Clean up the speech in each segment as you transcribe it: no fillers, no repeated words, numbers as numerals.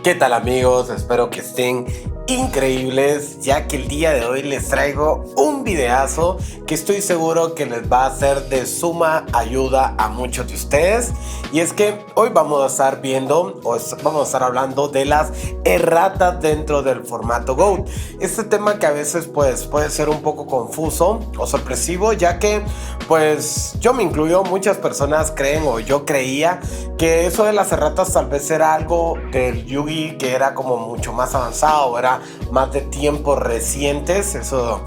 ¿Qué tal amigos? Espero que estén increíbles, ya que el día de hoy les traigo un videazo que estoy seguro que les va a ser de suma ayuda a muchos de ustedes. Y es que hoy vamos a estar viendo vamos a estar hablando de las erratas dentro del formato GOAT. Este tema que a veces pues puede ser un poco confuso o sorpresivo, ya que pues yo me incluyo, muchas personas creen o yo creía que eso de las erratas tal vez era algo del Yu-Gi que era como mucho más avanzado, era más de tiempos recientes, eso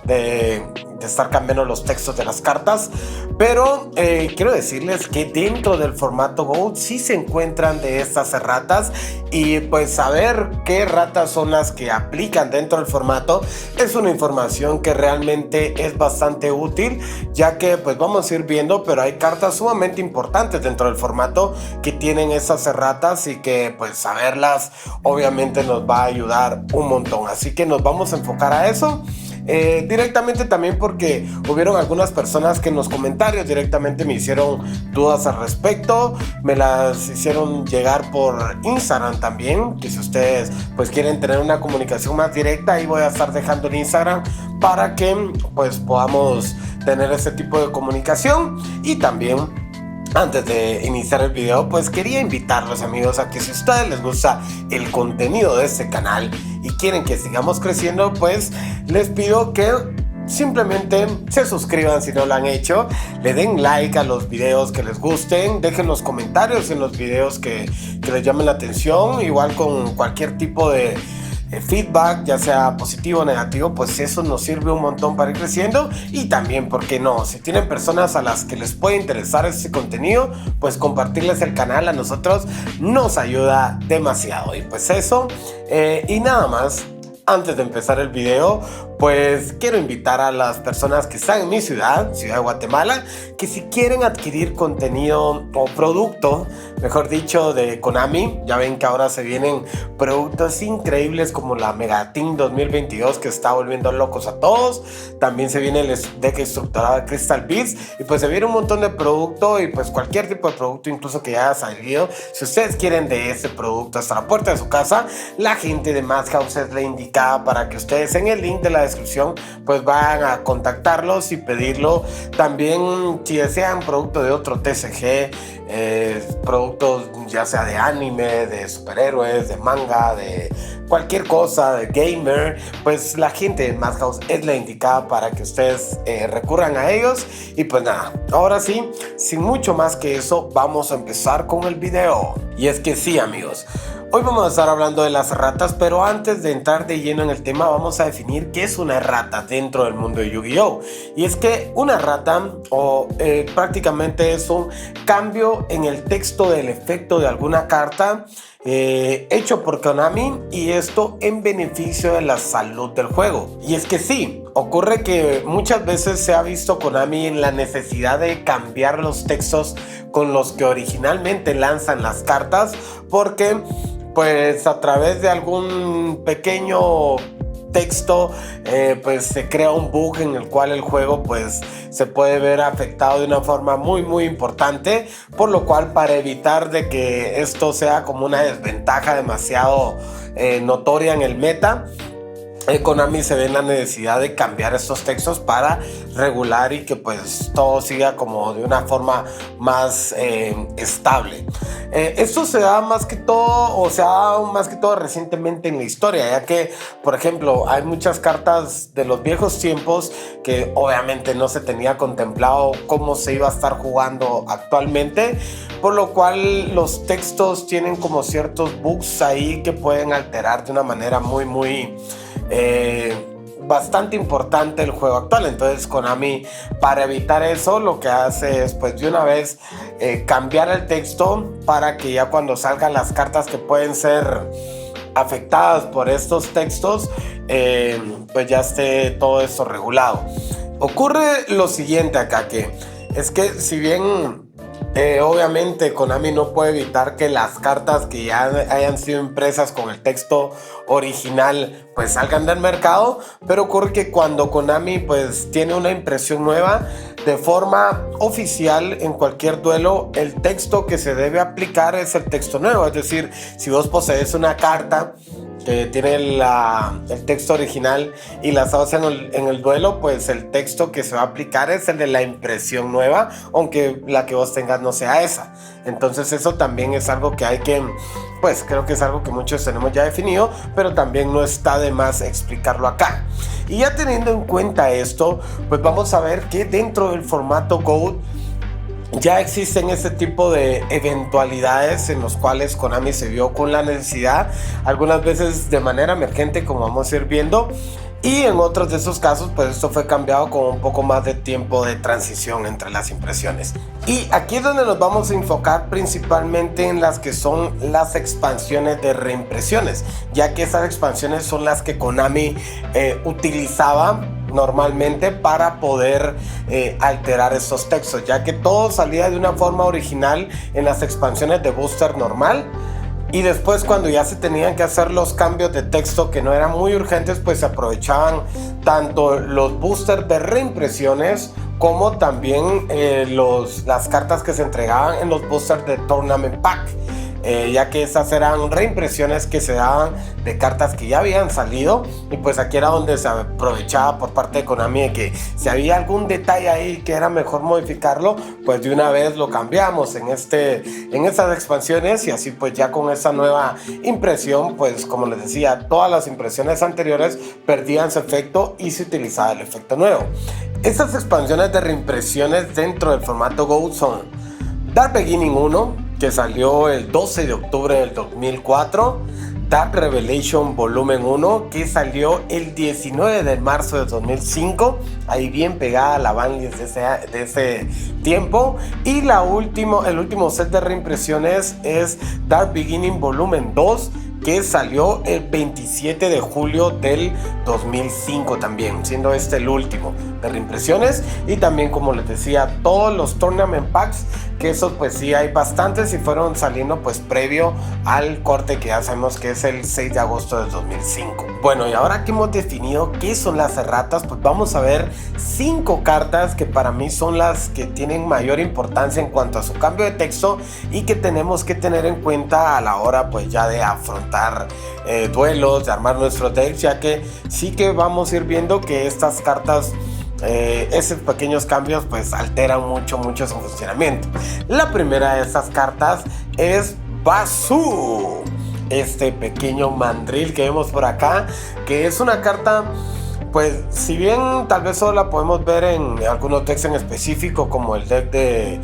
de estar cambiando los textos de las cartas. Pero quiero decirles que dentro del formato GOAT sí se encuentran de estas erratas, y pues saber qué erratas son las que aplican dentro del formato es una información que realmente es bastante útil, ya que pues vamos a ir viendo, pero hay cartas sumamente importantes dentro del formato que tienen esas erratas, y que pues saberlas obviamente nos va a ayudar un montón. Así que nos vamos a enfocar a eso. Directamente también porque hubieron algunas personas que en los comentarios directamente me hicieron dudas al respecto, me las hicieron llegar por Instagram también, que si ustedes pues quieren tener una comunicación más directa, ahí voy a estar dejando el Instagram para que pues podamos tener ese tipo de comunicación. Y también, antes de iniciar el video, pues quería invitarlos amigos a que si a ustedes les gusta el contenido de este canal y quieren que sigamos creciendo, pues les pido que simplemente se suscriban si no lo han hecho, le den like a los videos que les gusten, dejen los comentarios en los videos que les llamen la atención, igual con cualquier tipo de feedback, ya sea positivo o negativo, pues eso nos sirve un montón para ir creciendo. Y también, ¿por qué no? Si tienen personas a las que les puede interesar este contenido, pues compartirles el canal a nosotros nos ayuda demasiado. Y pues eso, y nada más. Antes de empezar el video, pues quiero invitar a las personas que están en mi ciudad de Guatemala, que si quieren adquirir contenido o producto, mejor dicho, de Konami. Ya ven que ahora se vienen productos increíbles como la Mega Team 2022 que está volviendo locos a todos. También se viene el deck estructurado de Crystal Beats, y pues se viene un montón de producto, y pues cualquier tipo de producto, incluso que ya haya salido. Si ustedes quieren de ese producto hasta la puerta de su casa, la gente de Madhouse es la indicada para que ustedes en el link de la descripción pues vayan a contactarlos y pedirlo. También si desean producto de otro TCG, productos ya sea de anime, de superhéroes, de manga, de cualquier cosa, de gamer, pues la gente de Madhouse es la indicada para que ustedes recurran a ellos. Y pues nada, ahora sí, sin mucho más que eso, vamos a empezar con el video. Y es que sí amigos, hoy vamos a estar hablando de las erratas, pero antes de entrar de lleno en el tema, vamos a definir qué es una errata dentro del mundo de Yu-Gi-Oh! Y es que una errata prácticamente es un cambio en el texto del efecto de alguna carta hecho por Konami, y esto en beneficio de la salud del juego. Y es que sí, ocurre que muchas veces se ha visto Konami en la necesidad de cambiar los textos con los que originalmente lanzan las cartas, porque pues a través de algún pequeño texto pues se crea un bug en el cual el juego pues se puede ver afectado de una forma muy importante, por lo cual, para evitar de que esto sea como una desventaja demasiado notoria en el meta, Konami se ve en la necesidad de cambiar estos textos para regular y que pues todo siga como de una forma más estable. Esto se da más que todo, o se ha dado más que todo recientemente en la historia, ya que por ejemplo hay muchas cartas de los viejos tiempos que obviamente no se tenía contemplado cómo se iba a estar jugando actualmente, por lo cual los textos tienen como ciertos bugs ahí que pueden alterar de una manera muy bastante importante el juego actual. Entonces Konami, para evitar eso, lo que hace es pues de una vez cambiar el texto para que ya cuando salgan las cartas que pueden ser afectadas por estos textos, pues ya esté todo esto regulado. Ocurre lo siguiente acá, que es que si bien obviamente Konami no puede evitar que las cartas que ya hayan sido impresas con el texto original pues salgan del mercado, pero ocurre que cuando Konami pues tiene una impresión nueva, de forma oficial en cualquier duelo el texto que se debe aplicar es el texto nuevo. Es decir, si vos posees una carta que tiene el texto original y la usas en el duelo, pues el texto que se va a aplicar es el de la impresión nueva, aunque la que vos tengas no sea esa. Entonces eso también es algo que hay que, pues creo que es algo que muchos tenemos ya definido, pero también no está de más explicarlo acá. Y ya teniendo en cuenta esto, pues vamos a ver que dentro del formato Goat ya existen este tipo de eventualidades en los cuales Konami se vio con la necesidad, algunas veces de manera emergente, como vamos a ir viendo, y en otros de esos casos pues esto fue cambiado con un poco más de tiempo de transición entre las impresiones. Y aquí es donde nos vamos a enfocar principalmente en las que son las expansiones de reimpresiones, ya que esas expansiones son las que Konami utilizaba normalmente para poder alterar estos textos, ya que todo salía de una forma original en las expansiones de booster normal, y después cuando ya se tenían que hacer los cambios de texto que no eran muy urgentes, pues se aprovechaban tanto los boosters de reimpresiones como también las cartas que se entregaban en los boosters de Tournament Pack. Ya que esas eran reimpresiones que se daban de cartas que ya habían salido, y pues aquí era donde se aprovechaba por parte de Konami de que si había algún detalle ahí que era mejor modificarlo, pues de una vez lo cambiamos en estas expansiones, y así pues ya con esa nueva impresión, pues como les decía, todas las impresiones anteriores perdían su efecto y se utilizaba el efecto nuevo. Estas expansiones de reimpresiones dentro del formato Go son Dark Beginning 1, que salió el 12 de octubre del 2004, Dark Revelation Volumen 1, que salió el 19 de marzo de 2005, ahí bien pegada a la banlist de ese tiempo, y el último set de reimpresiones es Dark Beginning Volumen 2, que salió el 27 de julio del 2005 también, siendo este el último de reimpresiones. Y también, como les decía, todos los Tournament Packs, que esos pues sí hay bastantes y fueron saliendo pues previo al corte que ya sabemos que es el 6 de agosto del 2005. Bueno, y ahora que hemos definido qué son las erratas, pues vamos a ver 5 cartas que para mí son las que tienen mayor importancia en cuanto a su cambio de texto y que tenemos que tener en cuenta a la hora pues ya de afrontar duelos, de armar nuestros decks, ya que sí que vamos a ir viendo que estas cartas, esos pequeños cambios pues alteran mucho su funcionamiento. La primera de estas cartas es Bazoo, este pequeño mandril que vemos por acá, que es una carta pues si bien tal vez solo la podemos ver en algunos decks en específico, como el deck de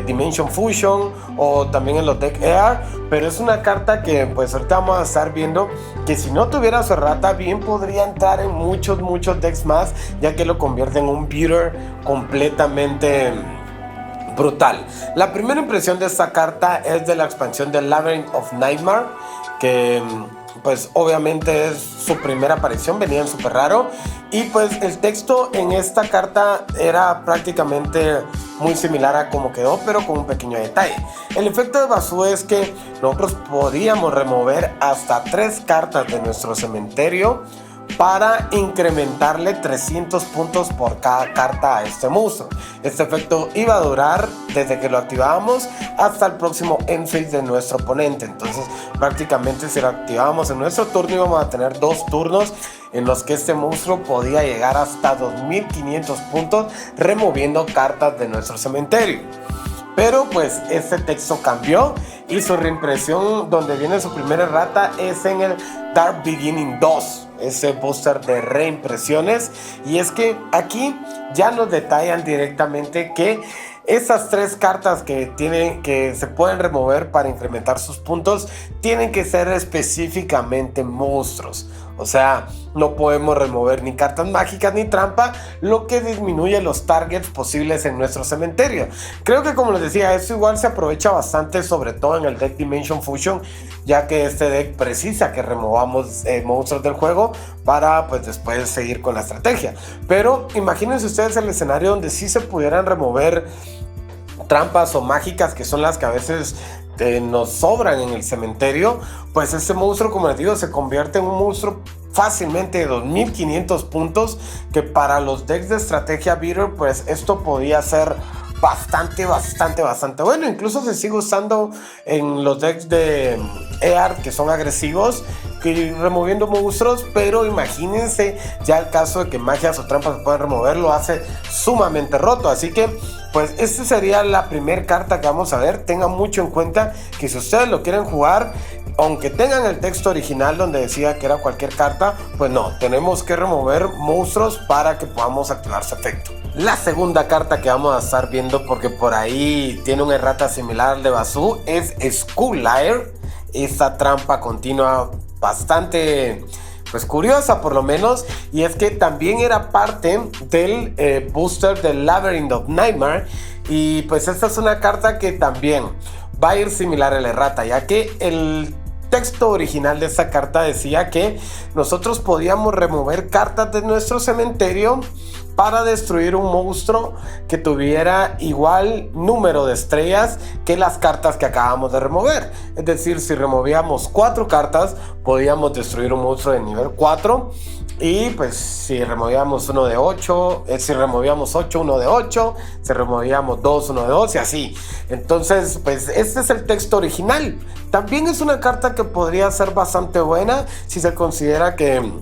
Dimension Fusion, o también en los deck Air, pero es una carta que pues ahorita vamos a estar viendo que si no tuviera su errata bien podría entrar en muchos decks más, ya que lo convierte en un beater completamente brutal. La primera impresión de esta carta es de la expansión de Labyrinth of Nightmare, que pues obviamente es su primera aparición, venía en súper raro, y pues el texto en esta carta era prácticamente muy similar a como quedó, pero con un pequeño detalle. El efecto de Bazoo es que nosotros podíamos remover hasta 3 cartas de nuestro cementerio para incrementarle 300 puntos por cada carta a este monstruo. Este efecto iba a durar desde que lo activábamos hasta el próximo end phase de nuestro oponente. Entonces prácticamente si lo activábamos en nuestro turno íbamos a tener 2 turnos en los que este monstruo podía llegar hasta 2500 puntos removiendo cartas de nuestro cementerio. Pero pues este texto cambió y su reimpresión donde viene su primera errata es en el Dark Beginning 2, ese booster de reimpresiones. Y es que aquí ya nos detallan directamente que esas 3 cartas que se pueden remover para incrementar sus puntos tienen que ser específicamente monstruos. O sea, no podemos remover ni cartas mágicas ni trampa, lo que disminuye los targets posibles en nuestro cementerio. Creo que, como les decía, esto igual se aprovecha bastante, sobre todo en el deck Dimension Fusion, ya que este deck precisa que removamos monstruos del juego para pues después seguir con la estrategia. Pero imagínense ustedes el escenario donde sí se pudieran remover trampas o mágicas, que son las que a veces nos sobran en el cementerio. Pues este monstruo, como les digo, se convierte en un monstruo fácilmente de 2500 puntos, que para los decks de estrategia beater pues esto podía ser bastante bueno. Incluso se sigue usando en los decks de EAR que son agresivos, que removiendo monstruos, pero imagínense ya el caso de que magias o trampas se pueden remover, lo hace sumamente roto. Así que pues esta sería la primera carta que vamos a ver. Tengan mucho en cuenta que si ustedes lo quieren jugar, aunque tengan el texto original donde decía que era cualquier carta, pues no, tenemos que remover monstruos para que podamos activar su efecto. La segunda carta que vamos a estar viendo, porque por ahí tiene un errata similar al de Bazoo, es Skull Lair. Esta trampa continua bastante pues curiosa por lo menos, y es que también era parte del booster del Labyrinth of Nightmare, y pues esta es una carta que también va a ir similar al errata, ya que el texto original de esta carta decía que nosotros podíamos remover cartas de nuestro cementerio para destruir un monstruo que tuviera igual número de estrellas que las cartas que acabamos de remover. Es decir, si removíamos 4 cartas, podíamos destruir un monstruo de nivel 4. Y pues si removíamos uno de 8, si removíamos 8, uno de 8, si removíamos 2, uno de 2 y así. Entonces pues este es el texto original. También es una carta que podría ser bastante buena si se considera que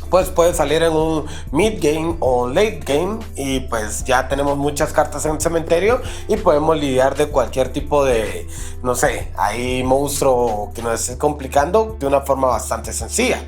pues puede salir en un mid game o late game, y pues ya tenemos muchas cartas en el cementerio y podemos lidiar de cualquier tipo de, no sé, hay monstruo que nos esté complicando de una forma bastante sencilla.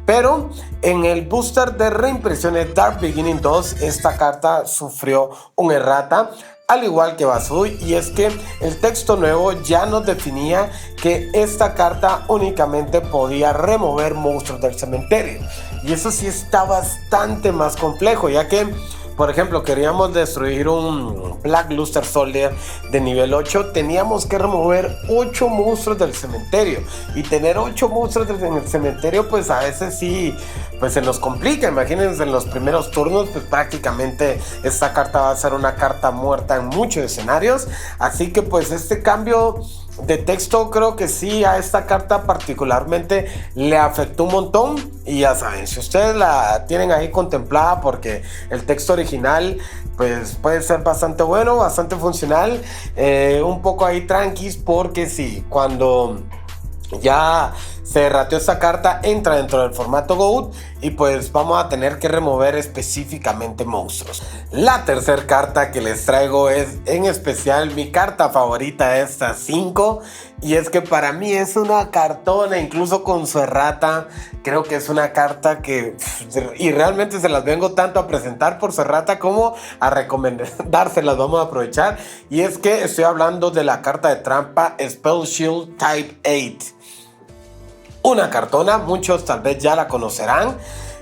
Pero en el booster de reimpresiones Dark Beginning 2, esta carta sufrió un errata, al igual que Bazoo, y es que el texto nuevo ya nos definía que esta carta únicamente podía remover monstruos del cementerio, y eso sí está bastante más complejo, ya que por ejemplo queríamos destruir un Black Luster Soldier de nivel 8, teníamos que remover 8 monstruos del cementerio, y tener 8 monstruos en el cementerio pues a veces sí pues se nos complica. Imagínense, en los primeros turnos pues prácticamente esta carta va a ser una carta muerta en muchos escenarios. Así que pues este cambio de texto creo que sí a esta carta particularmente le afectó un montón, y ya saben, si ustedes la tienen ahí contemplada, porque el texto original pues puede ser bastante bueno, bastante funcional, un poco ahí tranquis, porque sí, cuando ya se rateó esta carta entra dentro del formato GOAT, y pues vamos a tener que remover específicamente monstruos. La tercera carta que les traigo es en especial mi carta favorita de estas 5, y es que para mí es una cartona, incluso con su errata. Creo que es una carta que, y realmente se las vengo tanto a presentar por su errata como a recomendárselas, vamos a aprovechar, y es que estoy hablando de la carta de trampa Spell Shield Type 8. Una cartona, muchos tal vez ya la conocerán,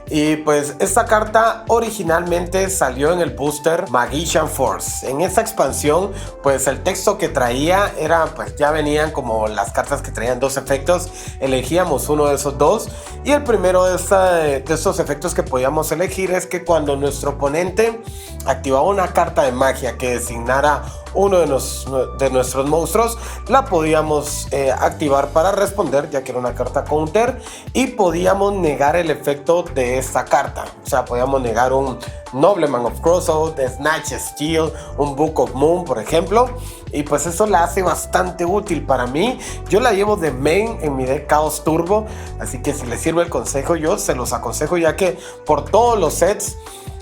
y pues esta carta originalmente salió en el booster Magician Force. En esta expansión pues el texto que traía era, pues ya venían como las cartas que traían 2 efectos, elegíamos uno de esos 2, y el primero de estos efectos que podíamos elegir es que cuando nuestro oponente activaba una carta de magia que designara uno de nuestros monstruos, la podíamos activar para responder, ya que era una carta counter, y podíamos negar el efecto de esta carta. O sea, podíamos negar un Nobleman of Crossout, Snatch Steel, un Book of Moon, por ejemplo, y pues eso la hace bastante útil para mí. Yo la llevo de main en mi deck Chaos Turbo, así que si les sirve el consejo, yo se los aconsejo, ya que por todos los sets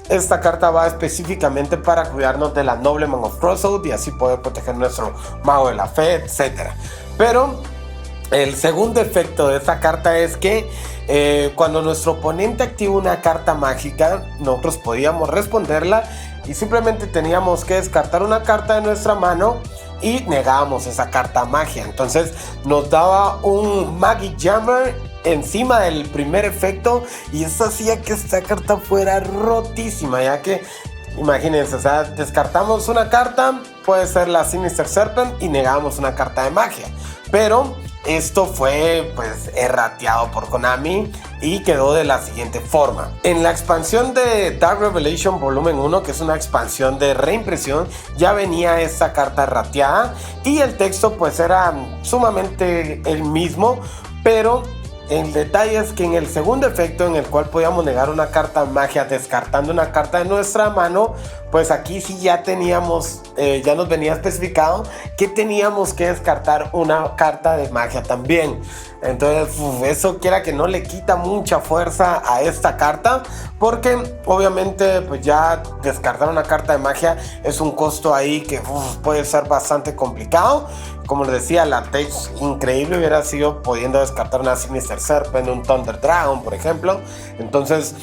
esta carta va específicamente para cuidarnos de la Nobleman of Crossout y así poder proteger nuestro Mago de la Fe, etc. Pero el segundo efecto de esta carta es que cuando nuestro oponente activa una carta mágica, nosotros podíamos responderla y simplemente teníamos que descartar una carta de nuestra mano y negábamos esa carta magia. Entonces nos daba un Magic Jammer encima del primer efecto, y eso hacía que esta carta fuera rotísima, ya que imagínense, o sea, descartamos una carta, puede ser la Sinister Serpent, y negamos una carta de magia, pero esto fue pues errateado por Konami y quedó de la siguiente forma. En la expansión de Dark Revelation Volumen 1, que es una expansión de reimpresión, ya venía esta carta errateada y el texto pues era sumamente el mismo, pero el detalle es que en el segundo efecto, en el cual podíamos negar una carta magia descartando una carta de nuestra mano, pues aquí sí ya teníamos, ya nos venía especificado que teníamos que descartar una carta de magia también. Entonces eso quiera que no le quita mucha fuerza a esta carta, porque obviamente pues ya descartar una carta de magia es un costo ahí que puede ser bastante complicado. Como les decía, la tech increíble hubiera sido pudiendo descartar una Sinister Serpent, un Thunder Dragon, por ejemplo. Entonces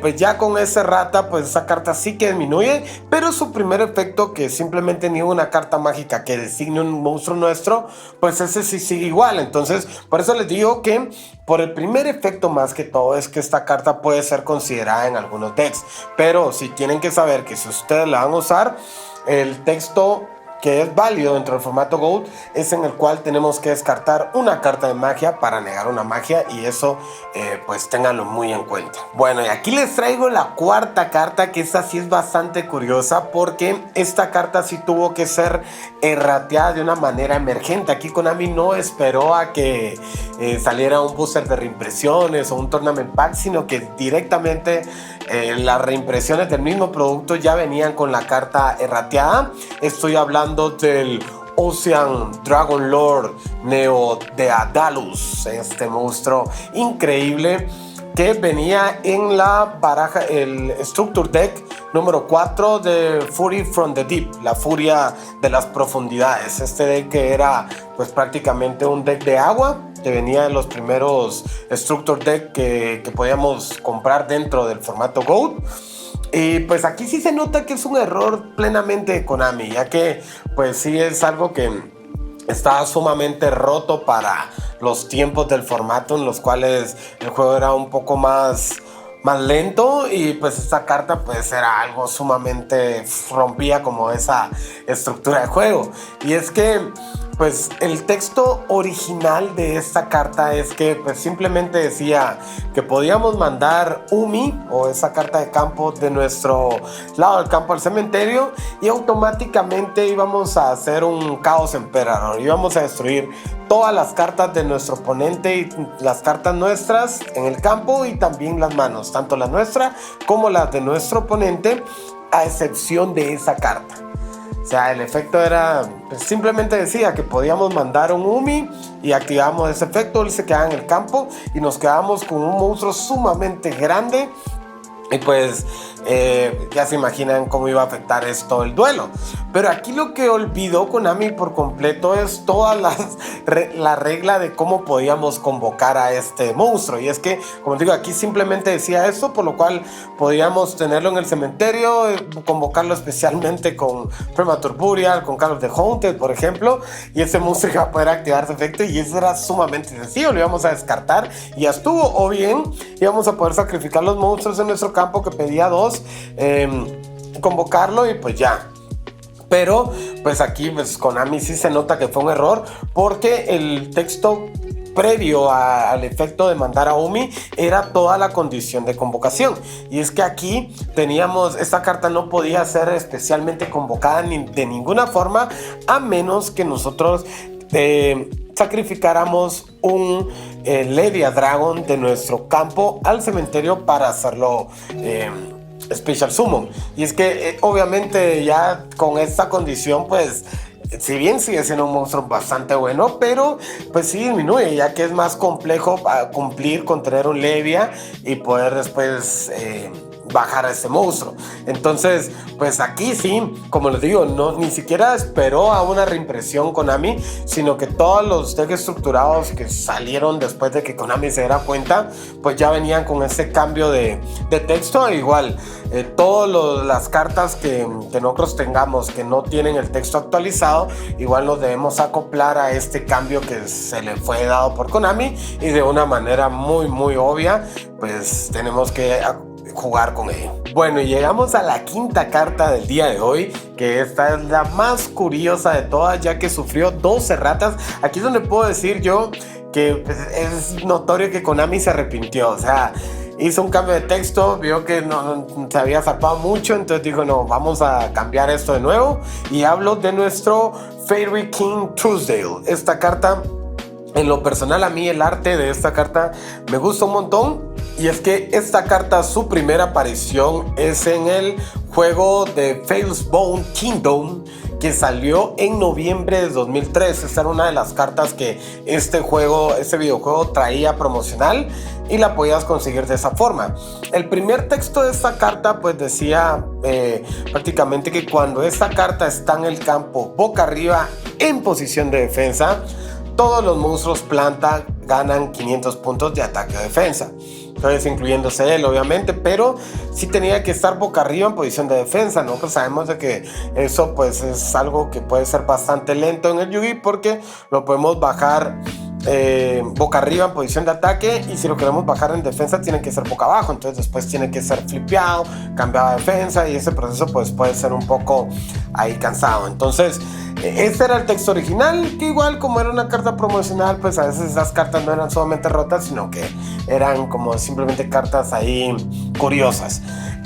pues ya con ese rata, pues esa carta sí que disminuye, pero su primer efecto, que simplemente niega una carta mágica que designe un monstruo nuestro, pues ese sí sigue igual. Entonces por eso les digo que por el primer efecto más que todo es que esta carta puede ser considerada en algunos decks, pero si tienen que saber que si ustedes la van a usar, el texto que es válido dentro del formato Gold es en el cual tenemos que descartar una carta de magia para negar una magia, y eso pues ténganlo muy en cuenta. Bueno, y aquí les traigo la cuarta carta, que esta sí es bastante curiosa porque esta carta sí tuvo que ser errateada de una manera emergente. Aquí Konami no esperó a que saliera un booster de reimpresiones o un tournament pack, sino que directamente las reimpresiones del mismo producto ya venían con la carta errateada. Estoy hablando del Ocean Dragon Lord Neo de Adalus, este monstruo increíble que venía en la baraja, el Structure Deck número 4 de Fury from the Deep, la furia de las profundidades. Este deck que era pues prácticamente un deck de agua, que venía en los primeros Structure Deck que podíamos comprar dentro del formato Gold. Y pues aquí sí se nota que es un error plenamente de Konami, ya que pues sí es algo que estaba sumamente roto para los tiempos del formato, en los cuales el juego era un poco más lento, y pues esta carta pues era algo sumamente, rompía como esa estructura de juego. Y es que pues el texto original de esta carta es que pues simplemente decía que podíamos mandar Umi, o esa carta de campo, de nuestro lado del campo al cementerio, y automáticamente íbamos a hacer un Chaos Emperor. Íbamos a destruir todas las cartas de nuestro oponente y las cartas nuestras en el campo, y también las manos, tanto la nuestra como las de nuestro oponente, a excepción de esa carta. O sea, el efecto era, pues, simplemente decía que podíamos mandar un Umi y activamos ese efecto, él se quedaba en el campo y nos quedamos con un monstruo sumamente grande. Y pues ya se imaginan cómo iba a afectar esto el duelo. Pero aquí lo que olvidó Konami por completo es toda la regla de cómo podíamos convocar a este monstruo. Y es que, como digo, aquí simplemente decía esto, por lo cual podíamos tenerlo en el cementerio, convocarlo especialmente con Premature Burial, con Call of the Haunted, por ejemplo, y ese monstruo iba a poder activar su efecto, y eso era sumamente sencillo. Lo íbamos a descartar y ya estuvo. O bien íbamos a poder sacrificar los monstruos en nuestro campo, que pedía 2, convocarlo y pues ya. Pero pues aquí pues Konami sí se nota que fue un error, porque el texto previo al efecto de mandar a Umi era toda la condición de convocación. Y es que aquí teníamos, esta carta no podía ser especialmente convocada de ninguna forma, a menos que nosotros sacrificáramos un Ledia Dragon de nuestro campo al cementerio para hacerlo Special Summon. Y es que obviamente ya con esta condición, pues si bien sigue siendo un monstruo bastante bueno, pero pues sí disminuye, ya que es más complejo cumplir con tener un Levia y poder después bajar a este monstruo. Entonces pues aquí sí, como les digo, ni siquiera esperó a una reimpresión Konami, sino que todos los decks estructurados que salieron después de que Konami se diera cuenta, pues ya venían con ese cambio de texto. Igual todas las cartas que nosotros tengamos que no tienen el texto actualizado, igual nos debemos acoplar a este cambio que se le fue dado por Konami, y de una manera muy obvia pues tenemos que jugar con ello. Bueno, y llegamos a la quinta carta del día de hoy, que esta es la más curiosa de todas, ya que sufrió 2 erratas. Aquí es donde puedo decir yo que pues, es notorio que Konami se arrepintió. O sea, hizo un cambio de texto, vio que no se había zarpado mucho, entonces dijo, no, vamos a cambiar esto de nuevo. Y hablo de nuestro Fairy King Truesdale. Esta carta En lo personal, a mí el arte de esta carta me gusta un montón. Y es que esta carta, su primera aparición es en el juego de Falesbone Kingdom, que salió en noviembre de 2003. Esta era una de las cartas que este videojuego traía promocional y la podías conseguir de esa forma. El primer texto de esta carta pues decía prácticamente que cuando esta carta está en el campo boca arriba en posición de defensa, todos los monstruos planta ganan 500 puntos de ataque o defensa. Entonces, incluyéndose él, obviamente, pero sí tenía que estar boca arriba en posición de defensa. Nosotros sabemos de que eso pues es algo que puede ser bastante lento en el Yu-Gi porque lo podemos bajar boca arriba en posición de ataque, y si lo queremos bajar en defensa tiene que ser boca abajo, entonces después tiene que ser flipeado, cambiado a defensa, y ese proceso pues puede ser un poco ahí cansado. Entonces este era el texto original, que igual como era una carta promocional, pues a veces esas cartas no eran solamente rotas, sino que eran como simplemente cartas ahí curiosas.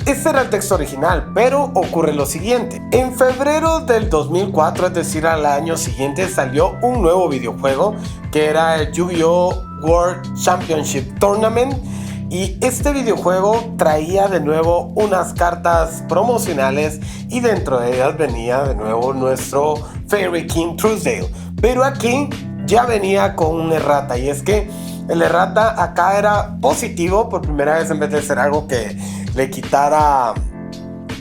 Este era el texto original, pero ocurre lo siguiente. En febrero del 2004, es decir, al año siguiente, salió un nuevo videojuego que era el Yu-Gi-Oh! World Championship Tournament. Y este videojuego traía de nuevo unas cartas promocionales y dentro de ellas venía de nuevo nuestro Fairy King Truesdale. Pero aquí ya venía con un errata, y es que el errata acá era positivo por primera vez. En vez de ser algo que le quitara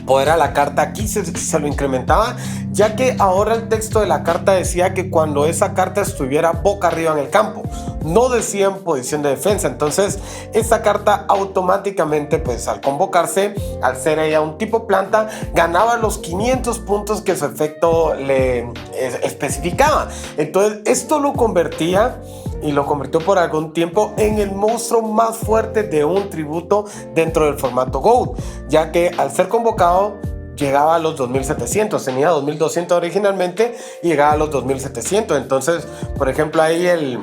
poder a la carta, aquí se lo incrementaba, ya que ahora el texto de la carta decía que cuando esa carta estuviera boca arriba en el campo, no decía en posición de defensa. Entonces esta carta automáticamente, pues al convocarse, al ser ella un tipo planta, ganaba los 500 puntos que su efecto le especificaba. Entonces esto lo convertía, y lo convirtió por algún tiempo, en el monstruo más fuerte de un tributo dentro del formato GOAT, ya que al ser convocado llegaba a los 2700, tenía 2200 originalmente y llegaba a los 2700. Entonces, por ejemplo, ahí el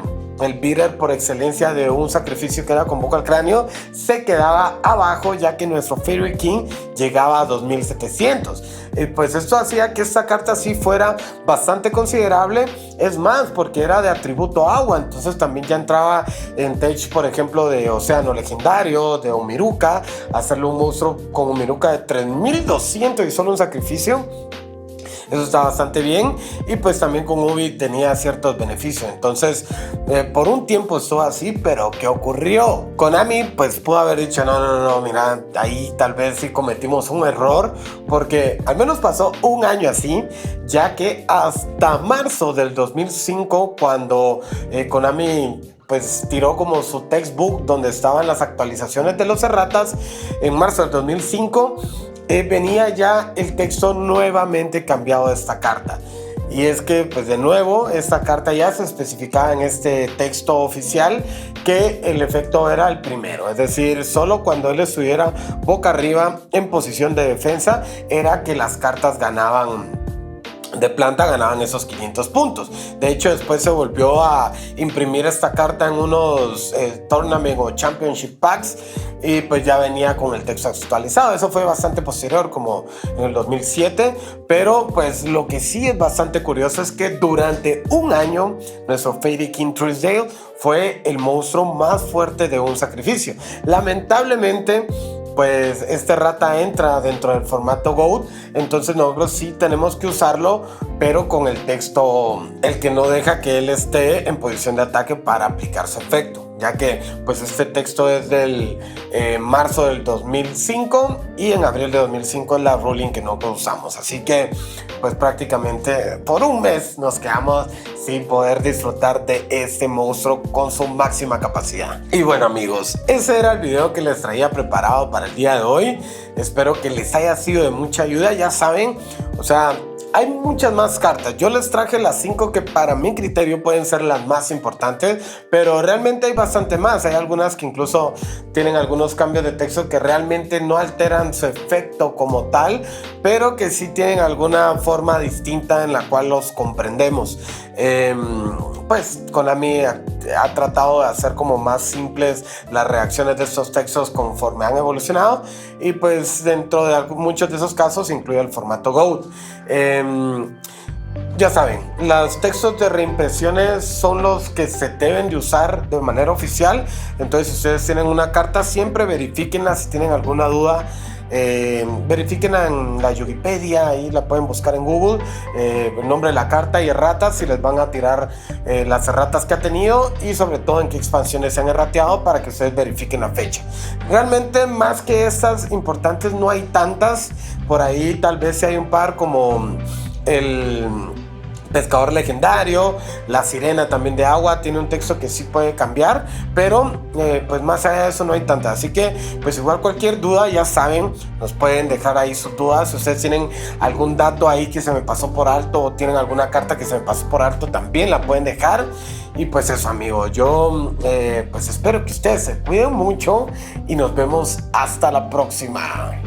beater por excelencia de un sacrificio que era Convoca al Cráneo se quedaba abajo, ya que nuestro Fairy King llegaba a 2700. Pues esto hacía que esta carta sí fuera bastante considerable. Es más, porque era de atributo agua, entonces también ya entraba en tech, por ejemplo, de Océano Legendario, de Omiruka, hacerle un monstruo con Omiruka de 3200 y solo un sacrificio. Eso está bastante bien, y pues también con Ubi tenía ciertos beneficios. Entonces por un tiempo estuvo así, pero ¿qué ocurrió? Konami pues pudo haber dicho no, mira, ahí tal vez sí cometimos un error, porque al menos pasó un año así, ya que hasta marzo del 2005, cuando Konami pues tiró como su textbook donde estaban las actualizaciones de los erratas, en marzo del 2005 venía ya el texto nuevamente cambiado de esta carta. Y es que pues de nuevo esta carta ya se especificaba en este texto oficial que el efecto era el primero, es decir, solo cuando él estuviera boca arriba en posición de defensa era que las cartas ganaban de planta, ganaban esos 500 puntos. De hecho, después se volvió a imprimir esta carta en unos Tournament o Championship Packs, y pues ya venía con el texto actualizado. Eso fue bastante posterior, como en el 2007, pero pues lo que sí es bastante curioso es que durante un año nuestro Fairy King Truesdale fue el monstruo más fuerte de un sacrificio. Lamentablemente, pues este rata entra dentro del formato GOAT, entonces nosotros sí tenemos que usarlo, pero con el texto, el que no deja que él esté en posición de ataque para aplicar su efecto, ya que pues este texto es del marzo del 2005, y en abril de 2005 es la ruling que no usamos, así que pues prácticamente por un mes nos quedamos sin poder disfrutar de este monstruo con su máxima capacidad. Y bueno amigos, ese era el video que les traía preparado para el día de hoy. Espero que les haya sido de mucha ayuda. Ya saben, o sea, hay muchas más cartas. Yo les traje las 5 que para mi criterio pueden ser las más importantes, pero realmente hay bastante más. Hay algunas que incluso tienen algunos cambios de texto que realmente no alteran su efecto como tal, pero que sí tienen alguna forma distinta en la cual los comprendemos. Pues Konami ha tratado de hacer como más simples las reacciones de estos textos conforme han evolucionado, y pues dentro de muchos de esos casos incluye el formato GOAT. Ya saben, los textos de reimpresiones son los que se deben de usar de manera oficial. Entonces, si ustedes tienen una carta, siempre verifíquenla. Si tienen alguna duda, verifíquenla en la Wikipedia, ahí la pueden buscar en Google, el nombre de la carta y erratas, si les van a tirar las erratas que ha tenido y sobre todo en qué expansiones se han errateado para que ustedes verifiquen la fecha. Realmente más que estas importantes no hay tantas. Por ahí tal vez si hay un par como el pescador legendario, la sirena también de agua, tiene un texto que sí puede cambiar, pero pues más allá de eso no hay tanta. Así que pues igual cualquier duda, ya saben, nos pueden dejar ahí sus dudas. Si ustedes tienen algún dato ahí que se me pasó por alto o tienen alguna carta que se me pasó por alto, también la pueden dejar. Y pues eso, amigos, yo pues espero que ustedes se cuiden mucho y nos vemos hasta la próxima.